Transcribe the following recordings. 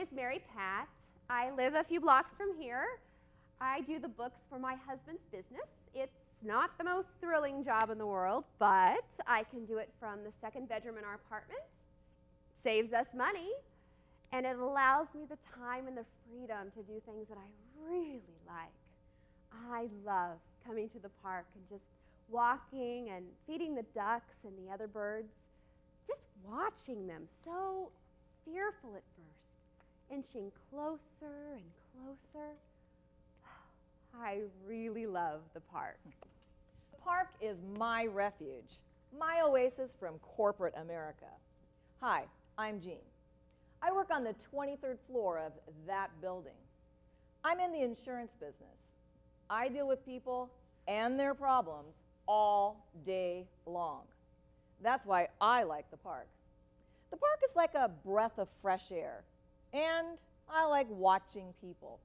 is Mary Pat. I live a few blocks from here. I do the books for my husband's business. It's not the most thrilling job in the world, but I can do it from the second bedroom in our apartment. Saves us money, and it allows me the time and the freedom to do things that I really like. I love coming to the park and just walking and feeding the ducks and the other birds, just watching them, so fearful at first, inching closer and closer. I really love the park. The park is my refuge, my oasis from corporate America. Hi, I'm Jean. I work on the 23rd floor of that building. I'm in the insurance business. I deal with people and their problems all day long. That's why I like the park. The park is like a breath of fresh air, and I like watching people,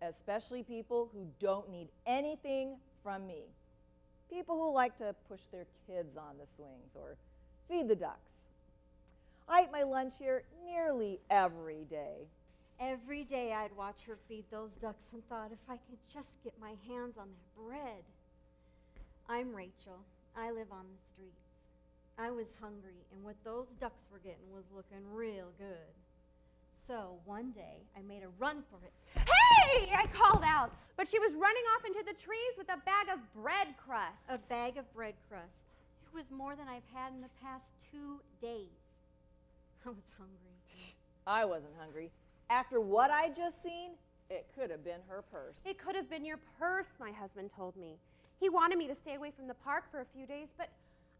especially people who don't need anything from me. People who like to push their kids on the swings or feed the ducks. I eat my lunch here nearly every day. Every day I'd watch her feed those ducks and thought if I could just get my hands on that bread. I'm Rachel. I live on the streets. I was hungry, and what those ducks were getting was looking real good. So one day I made a run for it. Hey! I called out, but she was running off into the trees with a bag of bread crust. A bag of bread crust. It was more than I've had in the past 2 days. I was hungry. I wasn't hungry. After what I just seen, it could have been her purse. It could have been your purse, my husband told me. He wanted me to stay away from the park for a few days, but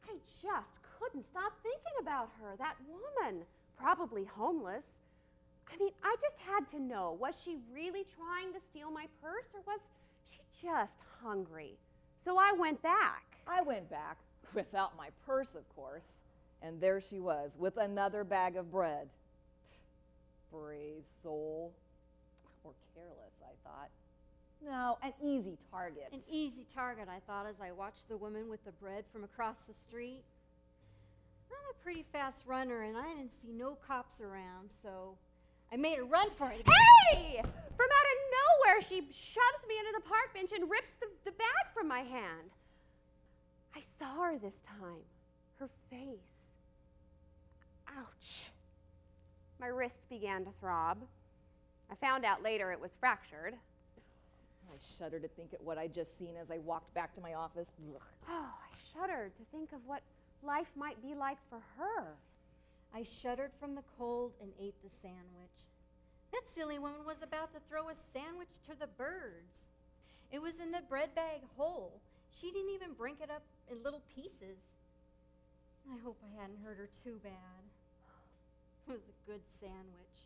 I just couldn't stop thinking about her, that woman, probably homeless. I mean, I just had to know, was she really trying to steal my purse, or was she just hungry? So I went back. I went back, without my purse, of course, and there she was, with another bag of bread. Brave soul. Or careless, I thought. No, an easy target. An easy target, I thought, as I watched the woman with the bread from across the street. I'm a pretty fast runner, and I didn't see no cops around, so I made a run for it. Hey! From out of nowhere, she shoves me into the park bench and rips the bag from my hand. I saw her this time. Her face. Ouch. My wrist began to throb. I found out later it was fractured. I shuddered to think at what I'd just seen as I walked back to my office. Oh, I shuddered to think of what life might be like for her. I shuddered from the cold and ate the sandwich. That silly woman was about to throw a sandwich to the birds. It was in the bread bag whole. She didn't even break it up in little pieces. I hope I hadn't hurt her too bad. It was a good sandwich.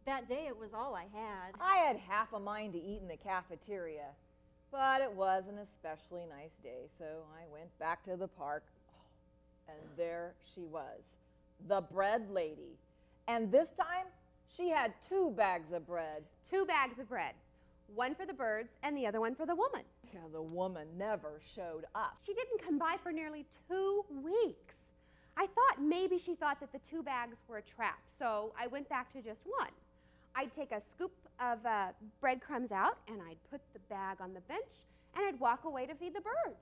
That day it was all I had. I had half a mind to eat in the cafeteria, but it was an especially nice day, so I went back to the park, and there she was, the bread lady. And this time, she had 2 bags of bread. 2 bags of bread. One for the birds and the other one for the woman. Yeah, the woman never showed up. She didn't come by for nearly 2 weeks. I thought maybe she thought that the 2 bags were a trap, so I went back to just one. I'd take a scoop of breadcrumbs out, and I'd put the bag on the bench, and I'd walk away to feed the birds.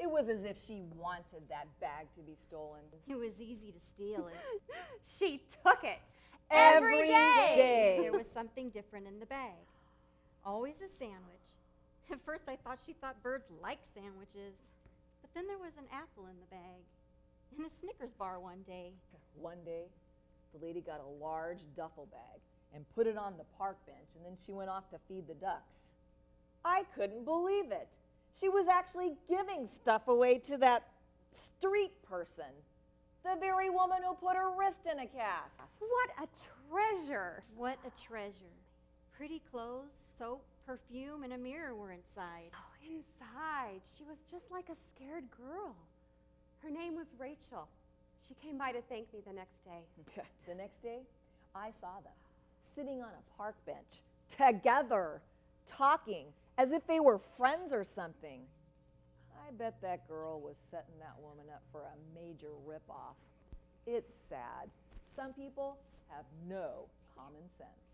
It was as if she wanted that bag to be stolen. It was easy to steal it. She took it Every day. There was something different in the bag. Always a sandwich. At first I thought she thought birds liked sandwiches, but then there was an apple in the bag and a Snickers bar one day. One day, the lady got a large duffel bag and put it on the park bench, and then she went off to feed the ducks. I couldn't believe it. She was actually giving stuff away to that street person, the very woman who put her wrist in a cast. What a treasure. What a treasure. Pretty clothes, soap, perfume, and a mirror were inside. Oh, inside, she was just like a scared girl. Her name was Rachel. She came by to thank me the next day. The next day, I saw them sitting on a park bench, together, talking, as if they were friends or something. I bet that girl was setting that woman up for a major ripoff. It's sad. Some people have no common sense.